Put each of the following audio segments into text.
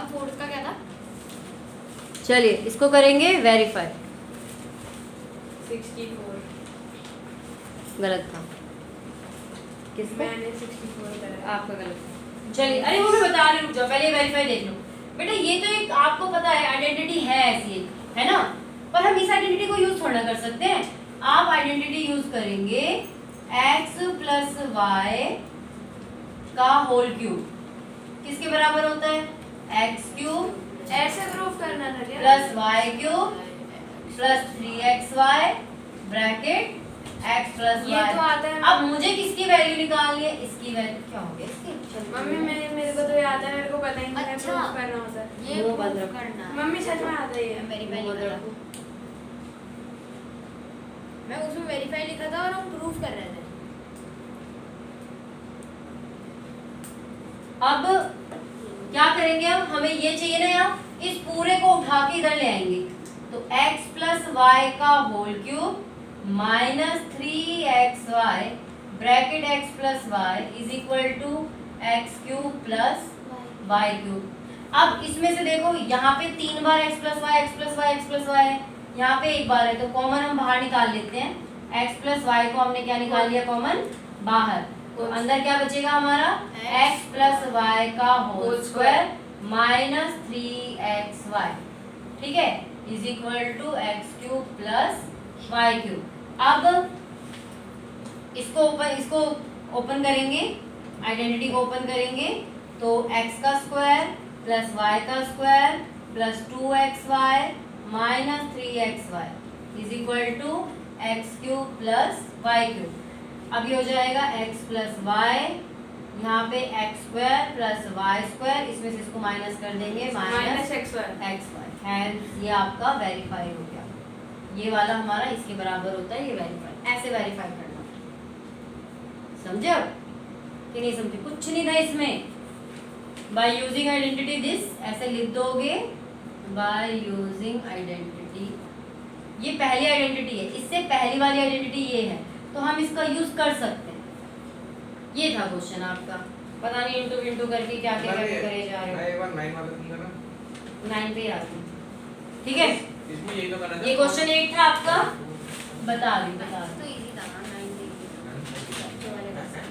हाँ, फोर्स का क्या था? चलिए इसको करेंगे वेरीफाई। 64 गलत था। किसका? मैंने 64 करा। आपका गलत था। चलिए, अरे वो मैं बता रही हूँ, रुक जाओ, पहले वेरीफाई देख लो। बेटा ये तो एक आपको पता है आइडेंटिटी है ऐसी एक, है ना, पर हम इस आइडेंटिटी को यूज थोड़ा कर सकते हैं। आप आइडेंटिटी यूज करेंगे x प्लस वाई का होल क्यूब किसके बराबर होता है? x क्यूब ऐसे प्रूफ करना था क्या? Plus y cube plus 3xy bracket x plus ये तो आता है। अब मुझे किसकी वैल्यू निकालनी है? इसकी वैल्यू क्या हो गया इसकी? मम्मी मेरे को तो याद है, मेरे को पता ही नहीं है अच्छा। प्रूफ करना होता है। ये वो बंद proof रखो। करना है। मम्मी सच में आता ही है। मेरी पहली बात। मैं उसमें वेरीफाई लिखा था और हम प्रूफ कर रहे थे। अब क्या करेंगे हम? हमें ये चाहिए ना यार, इस पूरे को उठा के इधर ले आएंगे। तो x प्लस वाई का whole cube minus 3xy bracket x plus y is equal to x cube plus y cube. अब इसमें से देखो यहाँ पे 3 बार x plus y x plus y x plus y है, यहाँ पे एक बार है, तो कॉमन हम बाहर निकाल लेते हैं। x प्लस वाई को हमने क्या निकाल लिया कॉमन बाहर, तो अंदर क्या बचेगा हमारा? x प्लस वाई का होल स्क्वायर माइनस 3xy, ठीक है, is equal to x cube plus y cube. अब इसको ओपन करेंगे, आइडेंटिटी को ओपन करेंगे, तो x का स्क्वायर प्लस y का square plus 2xy minus 3xy is equal to x cube plus y cube. अब ये हो जाएगा x प्लस वाई, यहाँ पे x square plus y square, इसमें से इसको माइनस कर देंगे, माइनस एक्स वाई। हैंस ये आपका वेरीफाई हो गया। ये वाला हमारा इसके बराबर होता है, ये वेरीफाई, ऐसे वेरीफाई करना। समझे अब कि नहीं समझे? कुछ नहीं था इसमें। बाय यूजिंग आइडेंटिटी दिस, ऐसे लिख दोगे, बाय यूजिंग आइडेंटिटी। ये पहली आइडेंटिटी है, इससे पहली वाली आइडेंटिटी ये है, तो हम इसका यूज कर सकते हैं। ये था क्वेश्चन आपका, पता नहीं इंटू इंटू करके क्या क्या करे जा रहे हो। एक बार 9 वाला तुम करना 9 पे आते हैं, ठीक है। इसमें यही तो करना था। ये क्वेश्चन 8 था आपका, बता दी। तो इजी था ना, 9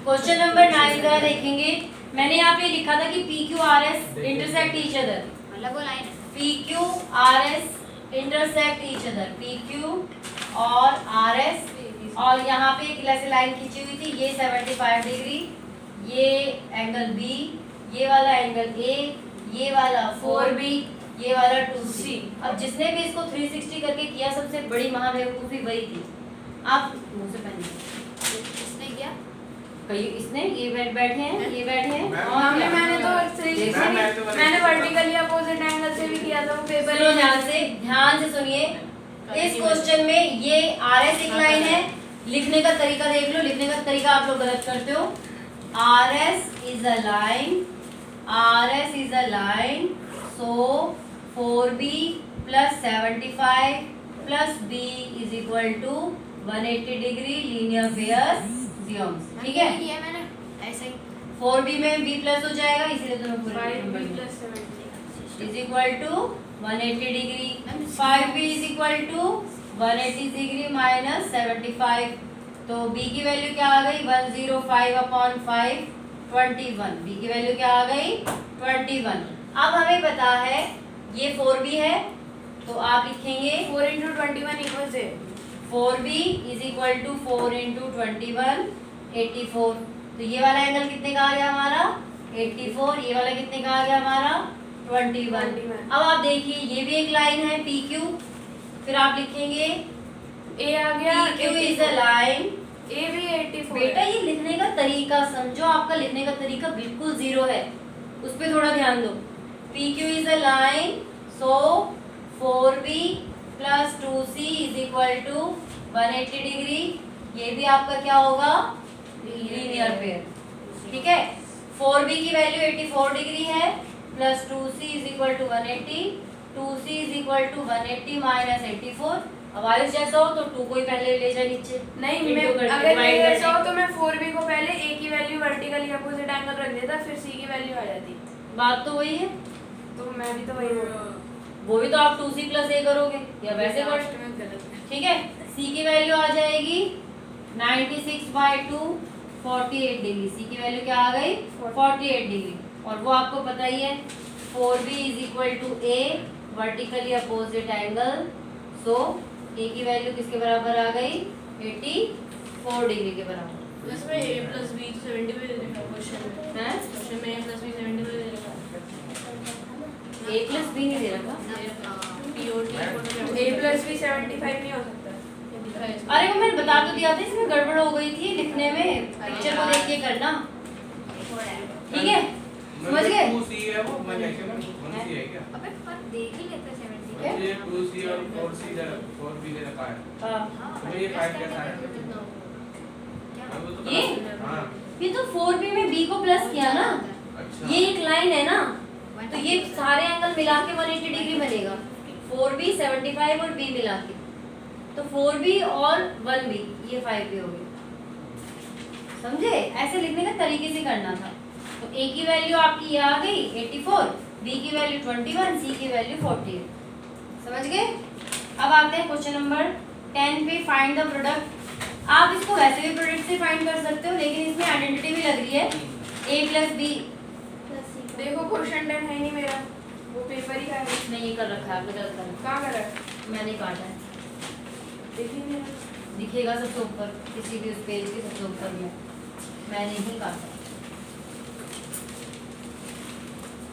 क्वेश्चन नंबर 9 जरा देखेंगे। मैंने यहाँ पे लिखा था कि P Q R S intersect each other. मतलब वो लाइन है। P Q R S intersect each other, P Q और आर एस, और यहाँ पे एक ऐसे लाइन खींची हुई थी, ये 75 डिग्री, ये एंगल बी, ये वाला एंगल ए, ये वाला 4B, ये वाला 2C। अब जिसने भी इसको 360 करके किया, सबसे बड़ी महाबेवकूफी वही थी। आप मुंह से पहले किसने किया? कहीं इसने, ये बैठे हैं, ये बैठे हैं, और मम्मी क्या? मैंने तो 360 मैंने वर्टिकली अपोजिट एंगल से भी किया था वो पेपर। सुनो ध्यान से सुनिए। इस क्वेश्चन में ये आर एस एक लाइन है, लिखने का तरीका देख लो, लिखने का तरीका आप लोग गलत करते हो। R S is a line, R S is a line, so 4B plus 75 plus B is equal to 180 degree linear pair जियोम्स, ठीक है। किया मैंने ऐसे ही। 4B में B प्लस हो जाएगा, इसीलिए तो मैं पूरे 5B plus 70 is equal to 180 degree, 5B is equal to 180 degree minus 75, तो B की वैल्यू क्या आ गई? 105 अपॉन 5 21। B की वैल्यू क्या आ गई? 21। अब हमें पता है ये 4B है, तो आप लिखेंगे 4 into 21 equals 4B is equal to 4 into 21 84। तो ये वाला एंगल कितने का आ गया हमारा? 84। ये वाला कितने का आ गया हमारा? 21। अब आप देखिए ये भी एक लाइन है PQ, फिर आप लिखेंगे A आ गया PQ is a line. A भी 84 बेटा ये लिखने का तरीका समझो, आपका लिखने का तरीका बिल्कुल जीरो है, उस पर थोड़ा ध्यान दो। PQ is a line, so 4B plus 2C is equal to 180 degree. ये भी आपका क्या होगा? लीनियर पेयर, ठीक है। 4B की वैल्यू 84 डिग्री है, plus 2C is equal to 180, 2C is equal to 180 minus 84। अब आयुष जैसा हो तो 2 को ही पहले ले जाए नीचे। नहीं, मैं अगर मेरे ऐसा हो तो मैं 4B को पहले A की वैल्यू वर्टिकली अपोजिट एंगल रख देता, फिर C की वैल्यू आ जाती। बात तो वही है, तो मैं भी तो वही बोल रहा हूँ। वो भी तो आप 2c प्लस ए करोगे या वैसे कर, लास्ट में गलत है। ठीक है। c की वैल्यू आ जाएगी 96/2 48 डिग्री। c की वैल्यू क्या आ गई 48 डिग्री। और वो आपको पता ही है 4b = a vertically opposite angle. So a की वैल्यू किसके बराबर आ गई 84 डिग्री के बराबर प्लस में a प्लस b 70 पे दे रखा है क्वेश्चन में। है। क्वेश्चन में a प्लस b 70 पे दे रखा है। a प्लस b नहीं दे रखा। a प्लस b 75 नहीं हो सकता। ये दिखा है इसमें। अरे वो मैंने बता तो दिया था, इसमें गड़बड़ हो गई थी लिखने में, पिक्चर को देख के करना, ठीक है समझ गए। 2c है वो, मैं एक्चुअली 1c है क्या? अबे पर देख ही लेते 70 क्या? ये 2c और 4c दे 4b दे रखा है। हाँ, हाँ तो ये 5 कैसा है? क्या अब वो तो ये? हाँ ये तो 4b में b को प्लस किया ना, अच्छा ये एक लाइन है ना, तो ये सारे एंगल मिला के 180 डिग्री बनेगा। 4b 75 और b मिला के, तो 4b और 1b ये 5b हो गई। समझे, ऐसे लिखने का तरीके से करना था। तो a की वैल्यू आपकी ये आ गई 84, b की वैल्यू 21, c की वैल्यू 48। समझ गए। अब आते हैं क्वेश्चन नंबर 10 पे, फाइंड द प्रोडक्ट। आप इसको वैसे भी प्रोडक्ट से फाइंड कर सकते हो, लेकिन इसमें आइडेंटिटी भी लग रही है a प्लस b। देखो क्वेश्चन 10 है नहीं मेरा, वो पेपर ही का है। नहीं ये कर रखा है आपने, गलत कर रखा कहाँ करा है। मैंने काटा है, देखिए मेरा। दिखेगा सबसे ऊपर, किसी भी उस पेज के सबसे ऊपर में मैंने ही काटा।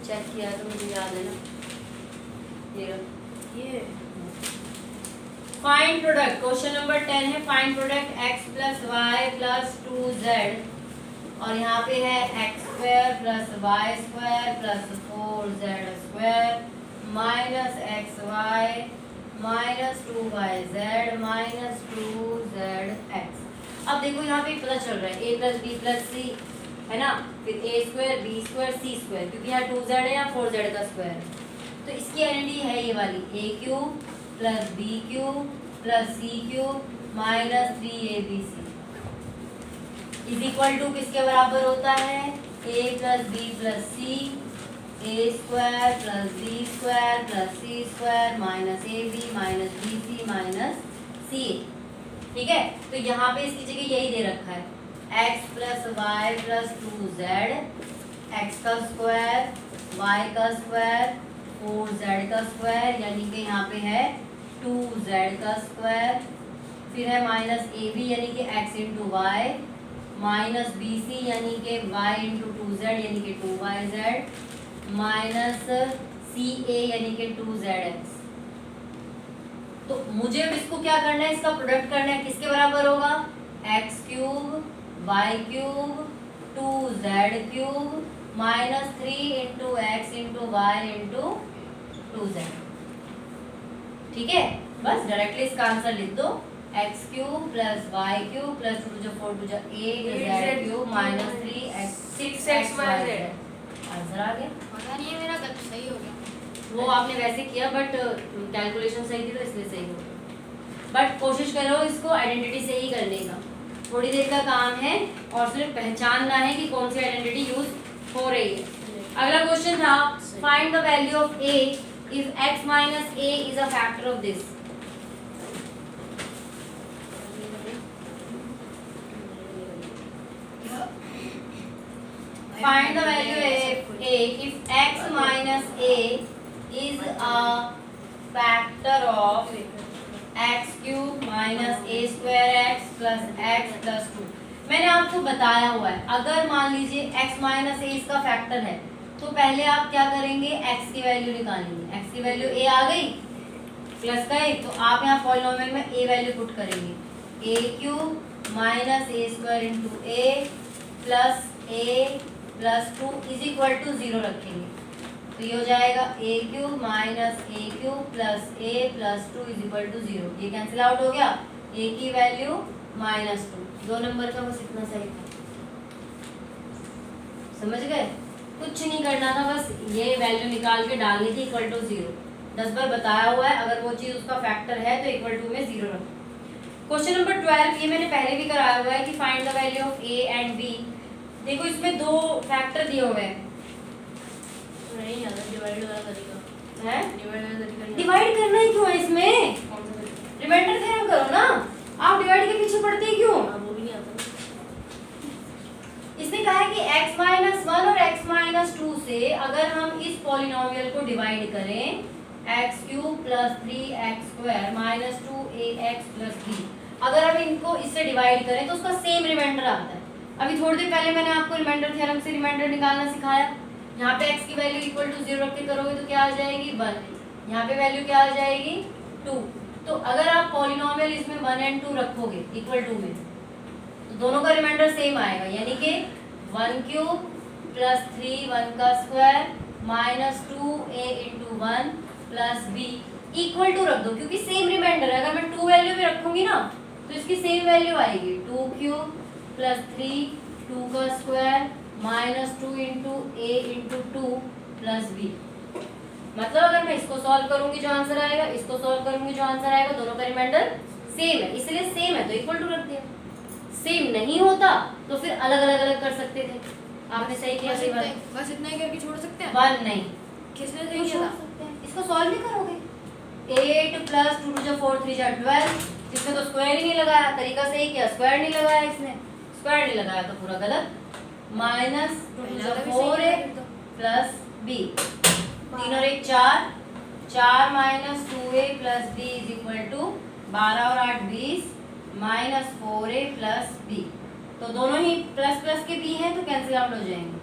चेक किया तो मुझे याद है ना। ये फाइंड प्रोडक्ट, क्वेश्चन नंबर 10 है find product x plus y plus 2z, और यहाँ पे है x² plus y square plus 4z² minus xy minus 2yz minus 2zx। अब देखो यहाँ पे पता चल रहा है a प्लस बी प्लस सी है ना, फिर a² b² c², क्योंकि यहाँ 2z है या 4z का स्क्वायर है, तो इसकी आइडेंटिटी है ये वाली a³ plus b³ plus c³ minus 3abc is equal to किसके बराबर होता है a plus b plus c a² plus b² plus c² minus ab minus bc minus ca। ठीक है, तो यहाँ पे इसकी जगह यही दे रखा है x plus y plus 2z, x का स्क्वायर y का स्क्वायर 4z का स्क्वायर, यानी कि यहाँ पे है 2z का स्क्वायर, फिर है माइनस ए बी यानी कि x into y, minus b c यानी कि y इंटू 2z यानी कि 2yz, माइनस सी ए यानी कि 2zx। तो मुझे अब इसको क्या करना है, इसका प्रोडक्ट करना है, किसके बराबर होगा x³ y³ 2z³ minus 3 into x into y into 2z। ठीक है, बस डायरेक्टली इसका आंसर लिख दो x³ प्लस y³ प्लस 2 जो 4 2 जो 8z³ माइनस 6xyz। आंसर आ गया। पता नहीं है मेरा गलत सही हो गया। वो आपने वैसे किया बट कैलकुलेशन सही थी तो इसलिए सही हो गया। बट कोशिश करो इसको आइडेंटिटी से ही करने का, थोड़ी देर का काम है और सिर्फ पहचानना है कि कौन सी आइडेंटिटी यूज हो रही है। अगला क्वेश्चन था find the value of a if x minus a is a factor of this। Find the value of a if x minus a is a factor of x³ minus a square x plus x plus 2। मैंने आपको बताया हुआ है अगर मान लीजिए x minus ए इसका factor है तो पहले आप क्या करेंगे x की वैल्यू निकालेंगे। x की वैल्यू a आ गई प्लस का एक, तो आप यहाँ पॉलिनोमियल में a वैल्यू पुट करेंगे a³ minus a square into a plus a plus 2 is equal to 0 रखेंगे, तो ये हो जाएगा a³ minus a³ plus a plus 2 is equal to 0। ये कैंसिल आउट हो गया, a की वैल्यू माइनस 2, 2 नंबर का बस इतना सही था। समझ गए, कुछ नहीं करना था, बस ये वैल्यू निकाल के डालनी थी इक्वल टू 0। 10 बार बताया हुआ है अगर वो चीज़ उसका फैक्टर है तो इक्वल टू में 0 रखो। क्वेश्चन नंबर 12 ये मैंने पहले भी कराया हुआ है कि find the value of a and b। देखो इसमें दो फैक्टर दिए हुए हैं, नहीं आता डिवाइड वाला कर है डिवाइड डिवाइड करना ही क्यों है इसमें? कौन सा तरीका? रिमाइंडर थ्योरम करो ना, आप डिवाइड के पीछे पड़ते ही क्यों? वो भी नहीं आता। इसने कहा है कि x-1 और x-2 से अगर हम इस पॉलिनोमियल को डिवाइड करें x³ + 3x² - 2ax + b, अगर हम इनको इससे डिवाइड करें तो उसका सेम रिमाइंडर आता है। अभी थोड़ी देर पहले मैंने आपको रिमाइंडर थ्योरम से रिमाइंडर निकालना सिखाया। यहाँ पे x की वैल्यू इक्वल टू 0 रख के करोगे तो क्या आ जाएगी 1, यहाँ पे वैल्यू क्या आ जाएगी 2। तो अगर आप पॉलिनोमियल इसमें 1 और 2 रखोगे इक्वल टू में तो दोनों का रिमाइंडर सेम आएगा, यानी कि 1³ + 3 1 का square - 2a × 1 + b equal to रख दो, क्योंकि सेम रिमाइंडर है। अगर मैं 2 वैल्यू भी रखूंगी ना तो इसकी सेम वैल्यू आएगी 2³ + 3 2 का स्क्वायर - 2 × a × 2 + b। मतलब अगर मैं इसको सॉल्व करूंगी जो आंसर आएगा, इसको सॉल्व करूंगी जो आंसर आएगा, दोनों का रिमाइंडर सेम है, इसलिए सेम है तो इक्वल टू रख दिया। सेम नहीं होता तो फिर अलग अलग कर सकते थे। आपने सही किया, सही बात। बस इतना ही करके छोड़ सकते हैं। 1 नहीं, किसने क्यों सही किया छोड़ था? सकते हैं? इसको सॉल्व नहीं करोगे 8 + 2 × 4 3 × 12, इसमें तो स्क्वायर ही नहीं लगाया, तरीका सही किया, स्क्वायर नहीं लगाया, इसने स्क्वायर नहीं लगाया तो पूरा गलत। -2 × 4a + b 3 और 1 4 4 - 2a + b = 12 और 8 20 -4a + b। तो दोनों ही प्लस प्लस के b हैं तो कैंसिल आउट हो जाएंगे,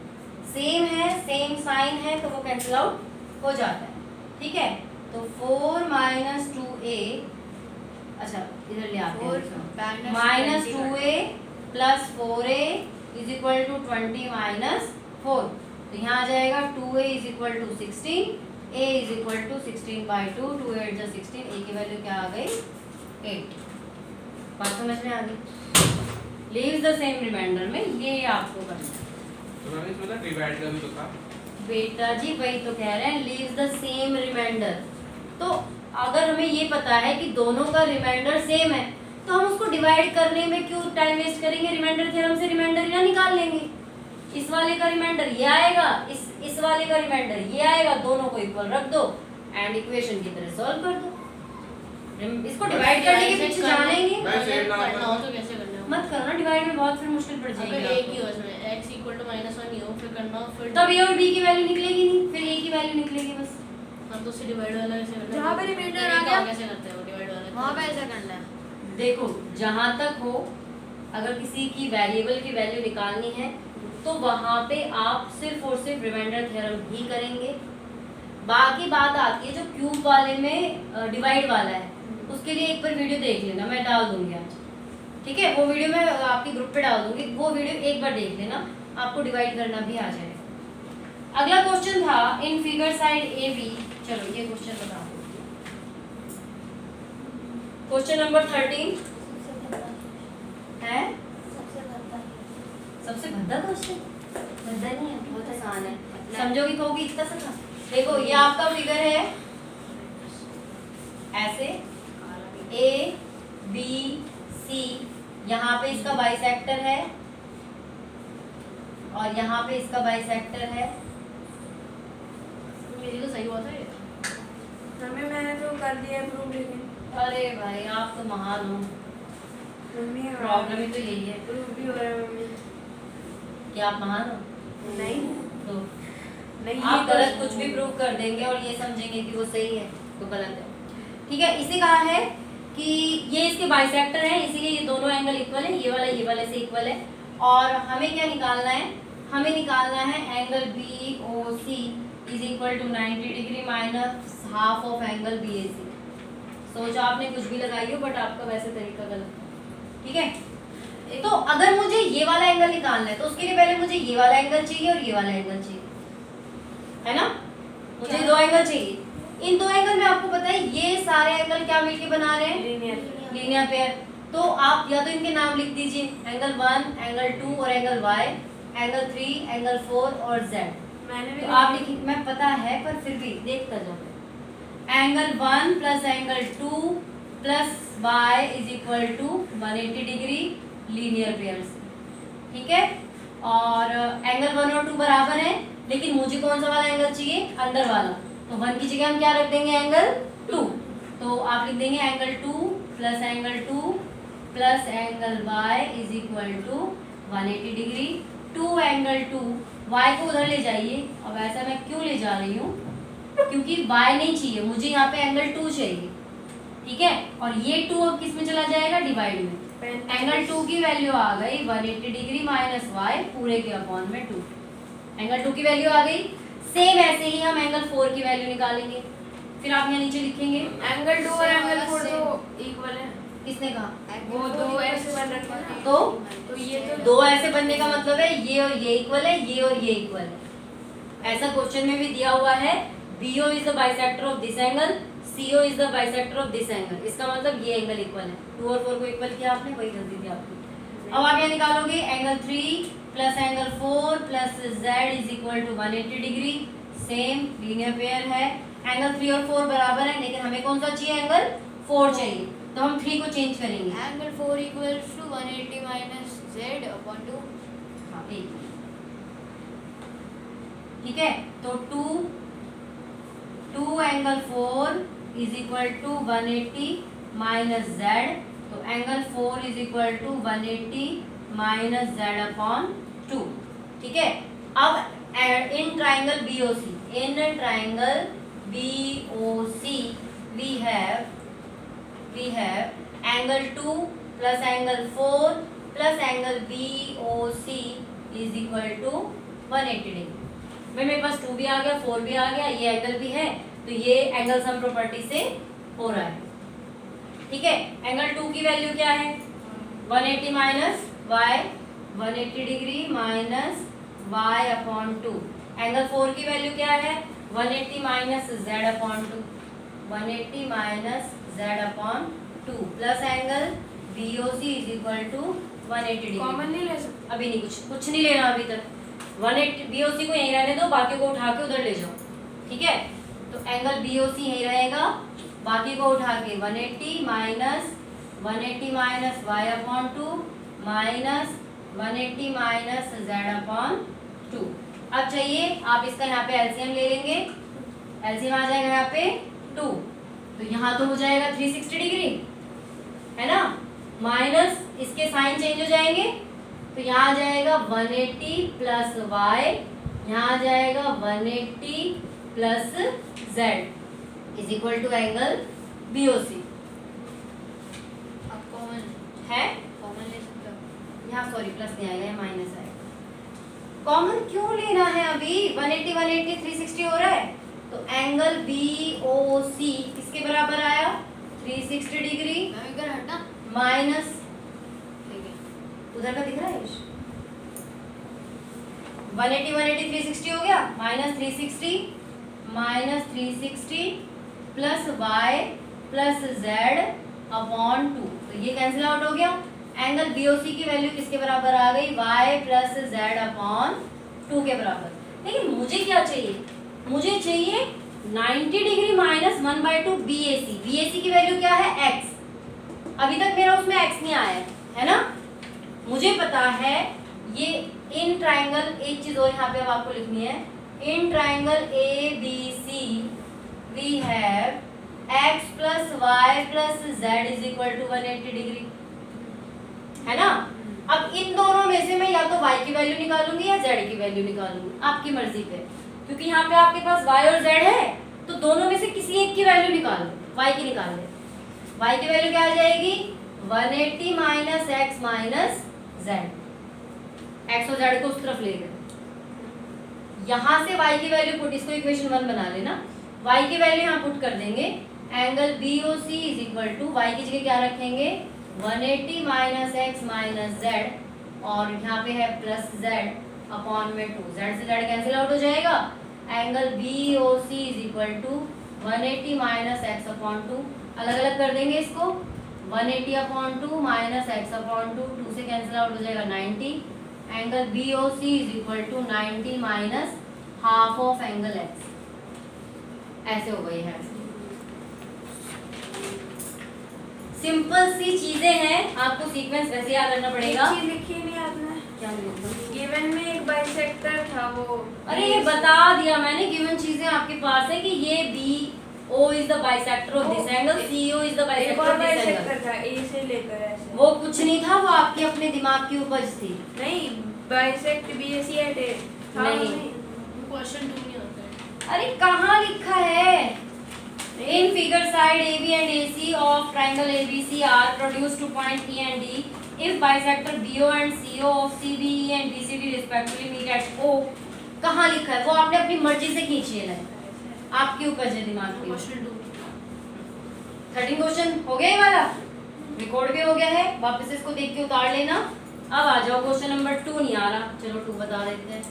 सेम है सेम साइन है तो वो कैंसिल आउट हो जाता है। ठीक है, तो 4 - 2a, अच्छा इधर ले आते हैं, -2a + 4a = 20 - 4, तो यहाँ आ जाएगा 2a = 16, a = 16/2, 2 8 = 16, a की वैल्यू क्या आ गई 8। बात समझ में आ गई? लीव्स द सेम रिमाइंडर में ये आपको करना है। तो मैंने इसमें डिवाइड का भी तो था। बेटा जी वही तो कह रहे हैं, लीव्स द सेम रिमाइंडर। तो अगर हमें ये पता है कि दोनों का रिमाइंडर सेम है तो हम उसको डिवाइड करने में क्यों टाइम वेस्ट करेंगे? रिमाइंडर थ्योरम से रिमाइंडर ना निकाल लेंगे। इस वाले का रिमाइंडर ये आएगा, इस वाले का रिमाइंडर ये आएगा, दोनों को इक्वल रख दो एंड इक्वेशन की तरह सॉल्व कर दो। इसको डिवाइड करने के पीछे जानेंगे करना हो तो कैसे करना है? मत करो ना, डिवाइड में बहुत फिर मुश्किल पड़ अगर जाएगी। एक ही हो इसमें x = -1 हो, फिर करना हो, फिर तब a और b की वैल्यू निकलेगी नहीं, फिर a की वैल्यू निकलेगी बस। हम तो उससे डिवाइड वाला कैसे करना है? जहाँ पे remainder आ तरीका गया। कैसे करते हैं वो डिवाइड वाला? वहाँ पे ऐसा करना है। देखो जहां तक हो, अगर किसी की वेरिएबल की वैल्यू निकालनी है तो वहां पे आप सिर्फ और सिर्फ रिमाइंडर थ्योरम ही करेंगे। बाकी बात आती है जो क्यूब वाले में डिवाइड वाला है, उसके लिए एक बार वीडियो देख लेना, मैं डाल दूंगी आज। ठीक है, वो वीडियो मैं आपके ग्रुप पे डाल दूंगी, वो वीडियो एक बार देख लेना, आपको डिवाइड करना भी आ जाएगा। अगला क्वेश्चन था in figure side A B. चलो ये क्वेश्चन बता दो। क्वेश्चन नंबर 13 है सबसे भद्दा क्वेश्चन। भद्दा नहीं है, बहुत आसान है, समझोगी कहोगी इतना सा था। देखो ये आपका फिगर है ऐसे A B C, यहाँ पे इसका बाइसेक्टर है और यहाँ पे इसका बाइसेक्टर है। मेरी तो सही हुआ था ये। हमें मैंने तो कर दिया प्रूव, लेकिन अरे भाई आप तो महान हो, मम्मी प्रॉब्लम ही तो यही है प्रूव भी हो रहा है मम्मी। कि आप महान हो। नहीं तो नहीं, आप ये गलत कुछ भी प्रूव कर देंगे और ये समझेंगे कि वो सही है तो गलत है। ठीक है, इसे कहा है कि ये इसके बाइसेक्टर है, इसीलिए ये दोनों एंगल इक्वल है, ये वाले से इक्वल है। और हमें क्या निकालना है? हमें निकालना है angle BOC = 90 degree minus half of angle BAC। सोचा आपने कुछ भी लगाई हो, बट आपका वैसे तरीका गलत है। ठीक है, तो अगर मुझे ये वाला एंगल निकालना है तो उसके लिए पहले मुझे ये वाला एंगल चाहिए और ये वाला एंगल चाहिए, है ना? मुझे दो एंगल चाहिए। इन दो एंगल में आपको पता है ये सारे एंगल क्या मिलके बना रहे हैं? Linear pair. तो आप या तो इनके नाम लिख दीजिए, एंगल 1, एंगल 2 और एंगल Y, एंगल 3, एंगल 4 और Z। मैंने भी तो आप लिखिए, मैं पता है पर फिर भी देखता जाओ। Angle 1 plus angle 2 plus Y = 180 degree linear pair से। ठीक है, और एंगल 1 और 2 बराबर है, लेकिन मुझे कौन सा वाला एंगल चाहिए? अंदर वाला। तो तो 1 की जगह हम क्या रख देंगे, एंगल 2। तो आप लिख देंगे angle 2 plus angle 2 plus angle y is equal to 180 degree. 2 angle 2 y को उधर ले जाइए। अब ऐसा मैं क्यों ले जा रही हूँ, क्योंकि y नहीं चाहिए मुझे, यहाँ पे एंगल 2 चाहिए, ठीक है। और ये 2 अब किस में चला जाएगा, डिवाइड में। एंगल 2 की वैल्यू आ गई 180 डिग्री माइनस y पूरे के अपॉन में 2। एंगल 2 की वैल्यू आ गई। सेम ऐसे ही हम एंगल 4 की वैल्यू निकालेंगे। फिर आप यहाँ नीचे लिखेंगे एंगल 2 और एंगल 4 तो इक्वल है। किसने कहा, वो दो ऐसे बन रखे हैं। तो ये तो दो ऐसे बनने का मतलब है ये और ये इक्वल है, ये और ये इक्वल है। ऐसा क्वेश्चन में भी दिया हुआ है, BO is the bisector of this angle, CO is the bisector of this angle. इसका मतलब ये एंगल इक्वल है। 2 और 4 को इक्वल किया आपने, वही गलती थी आपकी। अब आप यहाँ निकालोगे angle 3 plus angle 4 plus z is equal to 180 degree. Same linear pair है। एंगल 3 और 4 बराबर है, लेकिन हमें कौन सा चाहिए, एंगल 4 चाहिए। तो हम 3 को चेंज करेंगे। Angle 4 equals to 180 minus z upon 2। हाँ, ठीक है। तो 2 angle 4 is equal to 180 minus z। तो angle 4 is equal to 180 minus z upon 2, ठीक है। अब in triangle BOC we have angle 2 plus angle 4 plus angle BOC is equal to 180 degree. भाई मेरे पास 2 भी आ गया, 4 भी आ गया, ये एंगल भी है, तो ये एंगल सम प्रॉपर्टी से हो रहा है, ठीक है। एंगल 2 की वैल्यू क्या है, 180 minus y, 180 degree minus y upon 2। Angle 4 की वैल्यू क्या है, 180 minus z upon 2, 180 minus z upon 2 plus angle BOC is equal to 180 degree. Common नहीं ले सकते अभी नहीं, कुछ नहीं लेना अभी तक। 180 BOC को यहीं रहने दो, बाकी को उठा के उधर ले जाओ, ठीक है। तो एंगल BOC यहीं रहेगा, बाकी को उठा के 180 minus y upon 2 minus 180 minus z upon 2। अब चाहिए आप इसका यहाँ पे एलसीएम ले लेंगे। एलसीएम आ जाएगा यहाँ पे 2, तो यहाँ तो हो जाएगा 360 डिग्री, है ना। माइनस इसके साइन चेंज हो जाएंगे, तो यहाँ आ जाएगा 180 प्लस y, यहाँ आ जाएगा 180 plus z is equal to angle BOC। अब कॉमन ले सकते हो। यहाँ सॉरी प्लस नहीं आएगा, माइनस आएगा। कॉमन क्यों लेना है अभी, 180 360 हो रहा है। तो एंगल BOC किसके बराबर आया, 360 डिग्री मैं इधर हटना, माइनस, ठीक है। उधर का दिख रहा है 180 360 हो गया, minus 360 plus y plus z upon 2, तो ये कैंसिल आउट हो गया। एंगल BOC की वैल्यू किसके बराबर आ गई, y प्लस z अपॉन 2 के बराबर। लेकिन मुझे क्या चाहिए, मुझे चाहिए 90 डिग्री माइनस 1/2 BAC। BAC की वैल्यू क्या है, x। अभी तक मेरा उसमें x नहीं आया है ना। मुझे पता है ये इन ट्राइंगल, एक चीज और यहाँ पे अब आपको लिखनी है, in triangle ABC we have x plus y plus z is equal to 180 degree, है ना। अब इन दोनों में से मैं या तो y की वैल्यू निकालूंगी या z की वैल्यू निकालूंगी, आपकी मर्जी पे, क्योंकि यहाँ पे आपके पास y और z है, तो दोनों में से किसी एक की वैल्यू निकालो। y की निकाल ले, y की वैल्यू क्या आ जाएगी, 180 minus x minus z। x और z को उस तरफ ले गए, यहाँ से y की वैल्यू पुट, इसको इक्वेशन 1 बना लेना, y की वैल्यू यहाँ पुट कर देंगे। Angle BOC is equal to, y की जगह क्या रखेंगे, 180 माइनस x माइनस z, और यहाँ पे है प्लस z अपॉन में 2, z से z कैंसिल आउट हो जाएगा। Angle BOC is equal to 180 minus x upon 2, अलग अलग कर देंगे इसको, 180 अपॉन 2 माइनस x अपॉन 2, 2 से कैंसिल आउट हो जाएगा 90। Angle BOC is equal to 90 minus half of angle x, ऐसे हो गई है। सिंपल सी चीजें हैं, आपको सीक्वेंस वैसे याद रखना पड़ेगा। चीज लिखी नहीं आपने, क्या गिवन में एक बाइसेक्टर था वो। अरे ये बता दिया मैंने, गिवन चीजें आपके पास है कि ये B O is the bisector of this angle, C O is the एक बाइसेक्टर और ऑफ दिस एंगल। बाइसेक्टर था ए से लेकर ऐसे। वो कुछ नहीं था, वो आपके अपने दिमाग की उपज थी। नहीं, बाइसेक्ट बी ए सी एट ए था। नहीं। क्वेश्चन 2 नहीं होता है। अरे कहाँ लिखा है? In figure side AB and AC of triangle ABC are produced to point E and D. If bisector BO and CO of CBE and BCD respectively meet at O, कहाँ लिखा है? वो आपने अपनी मर्जी से खींची है, आपकी उपज है दिमाग की। क्वेश्चन 2 13 क्वेश्चन हो गया ये वाला, रिकॉर्ड भी हो गया है, वापस इसको देख के उतार लेना। अब आ जाओ क्वेश्चन नंबर 2 नहीं आ रहा, चलो 2 बता देते हैं।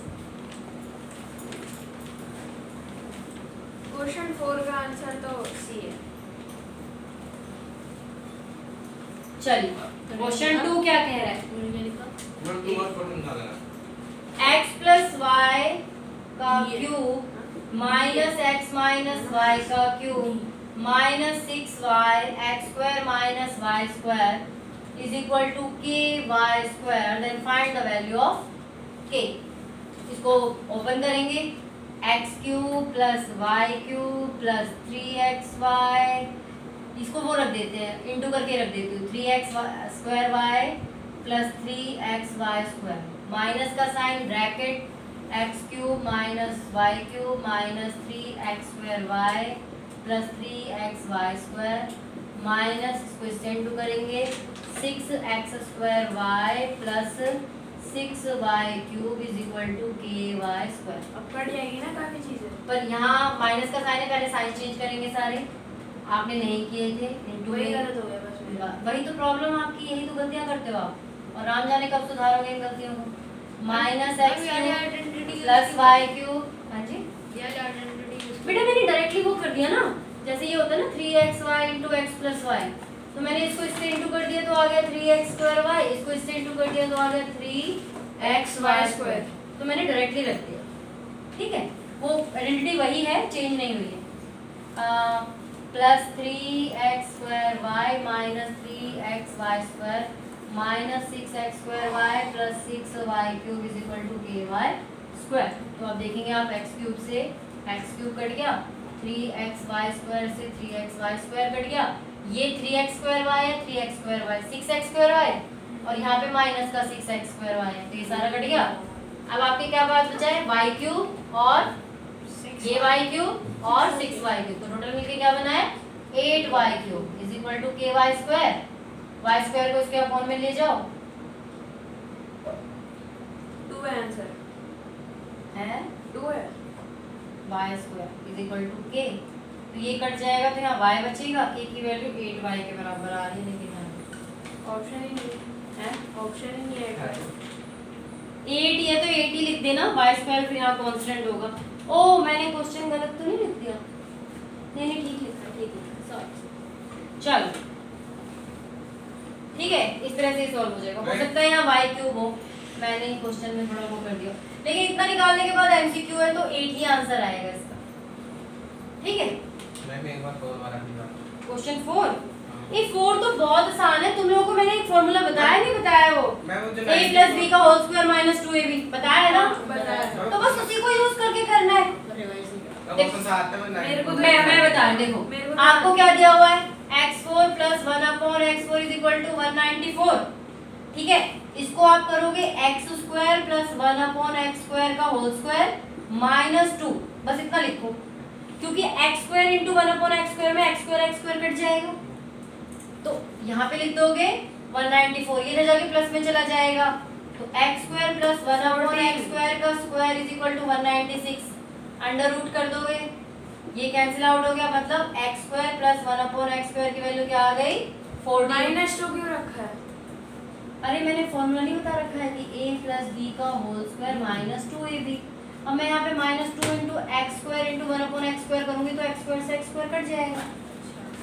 क्वेश्चन 4 का आंसर तो सी है। चलिए क्वेश्चन 2 क्या कह रहा है? मैंने लिखा मैं दो और क्वेश्चन बता देना। x प्लस वाई का cube minus x minus y का cube minus 6y x square minus y square is equal to k y square, then find the value of k। इसको ओपन करेंगे, x cube plus y cube plus 3xy, इसको वो रख देते हैं, into करके रख देती हूँ, 3x square y plus 3xy square, minus का sign bracket x cube minus y cube minus 3x square y plus 3xy square minus, इसको इससे इंटू करेंगे 6x square y plus 6y cube is equal to k y square. अब cut जाएगी ना काफी चीजें। पर यहाँ माइनस का साइन है, पहले साइन चेंज करेंगे सारे, आपने नहीं किए थे, इंटू वही में गलत हो गया बस मेरा। वही तो प्रॉब्लम आपकी, यही तो गलतियाँ करते हो आप, और राम जाने कब सुधारोगे इन गलतियों को। Minus x cube plus y cube, हाँ जी यार आइडेंटिटी बेटा मैंने डायरेक्टली वो कर दिया ना, जैसे ये होता है ना 3xy into x plus Y, तो मैंने इसको इससे इंटू कर दिया तो आ गया 3x स्क्वायर वाई, इसको इससे इंटू कर दिया तो आ गया 3xy स्क्वायर, तो मैंने डायरेक्टली रख दिया, ठीक है। वो आइडेंटिटी वही है, चेंज नहीं हुई है। Plus 3x square y minus 3xy square minus 6x square y plus 6y cube is equal to k y square. तो अब देखेंगे आप x क्यूब से x क्यूब कट गया, 3xy स्क्वायर से 3xy स्क्वायर कट गया, ये 3x स्क्वायर वाई है, 3x square Y 6x square Y, और यहाँ पे माइनस का 6x स्क्वायर वाई है, तो ये सारा कट गया। अब आपके क्या बात बचा है? y क्यूब और ये y क्यूब और 6y क्यूब, तो टोटल मिलके क्या बना है? 8y cube is equal to k y square. y square को इसके अपॉन में ले जाओ, 2 है आंसर, है 2 है। y square is equal to k, तो ये कट जाएगा तो यहाँ y बचेगा, k की वैल्यू 8y के बराबर आ रही है, लेकिन ऑप्शन ही नहीं है ऑप्शन ही नहीं है। 8 ये तो 8 ही लिख देना, y स्क्वायर फिर यहाँ कांस्टेंट होगा। ओ मैंने क्वेश्चन गलत तो नहीं लिख दिया? नहीं नहीं ठीक लिखा, ठीक लिखा, सॉरी। चलो ठीक है, इस तरह से सॉल्व हो जाएगा। हो सकता है यहाँ y क्यूब हो, मैंने क्वेश्चन में थोड़ा वो कर दिया, लेकिन इतना निकालने के बाद एमसीक्यू है तो 8 ही आंसर आएगा इसका, ठीक है। मैंने एक बार 4 बार किया। क्वेश्चन 4, ये 4 तो बहुत आसान है, तुम लोगों को मैंने एक फॉर्मूला बताया नहीं बताया? वो मैं मुझे a प्लस बी का होल स्क्वायर माइनस 2ab बताया है ना? बताया। तो बस उसी को यूज करके करना है। अब वो तो साथ में मेरे को तो मैं बता रही, देखो मेरे को तो आपको क्या दिया हुआ है? x4 plus 1 upon x4 is equal to 194, ठीक है। इसको आप करोगे x square plus 1 upon x square का होल स्क्वायर माइनस 2, बस इतना लिखो, क्योंकि x square into 1 upon x square में x स्क्वायर कट जाएगा, तो यहाँ पे लिख दोगे 194, ये रह जाके प्लस में चला जाएगा, तो x square plus 1 upon x square का square is equal to 196, under root कर दोगे, ये कैंसिल आउट हो गया, मतलब x square plus 1 upon x square की वैल्यू क्या आ गई? 14। -2 क्यों रखा है? अरे मैंने फॉर्मूला नहीं बता रखा है कि a प्लस b का होल स्क्वायर माइनस 2ab, अब मैं यहाँ पे minus 2 into x square into 1 upon x square करूँगी तो x स्क्वायर से x स्क्वायर कट जाएगा,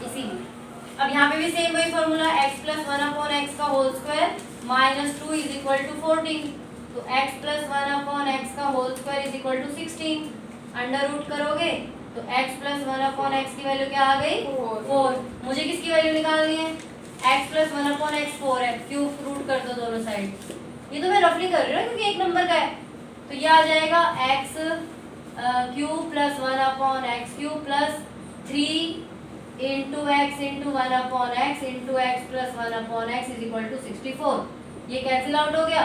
इसीलिए। अब यहाँ पे भी सेम वही formula, x plus 1 upon x का whole square minus 2 is equal to 14, तो x प्लस 1 अपॉन एक्स का whole square is equal to 16, under root करोगे तो x प्लस 1 अपॉन एक्स की वैल्यू क्या आ गई? 4। मुझे किसकी वैल्यू निकालनी है? x प्लस 1 अपॉन एक्स 4 है, क्यूब रूट कर दो दोनों साइड, ये तो मैं रफली कर रही हूँ क्योंकि एक नंबर का है। तो ये आ जाएगा x cube plus 1/x³ plus 3 into x into 1/x into x plus 1/x is equal to 64। ये कैंसिल आउट हो गया।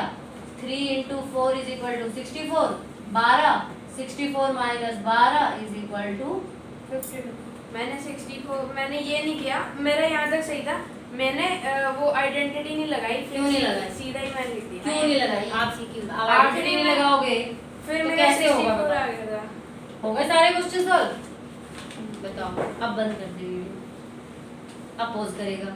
3 into 4 is equal to 64। 12 64 minus 12 is equal to 52। मैंने 64 मैंने ये नहीं किया, मेरा यहाँ तक सही था। मैंने वो आइडेंटिटी नहीं लगाई। क्यों नहीं लगाई? सीधा ही मैंने लिख दिया। क्यों नहीं लगाई? आप सीखिए। आप आखिरी आखिरी में में लगाओगे फिर तो मेरा कैसे होगा 64 बताओ? आ गया था। हो गए सारे क्वेश्चन सॉल्व? बताओ। अब बंद कर दे वीडियो। अब पॉज करेगा।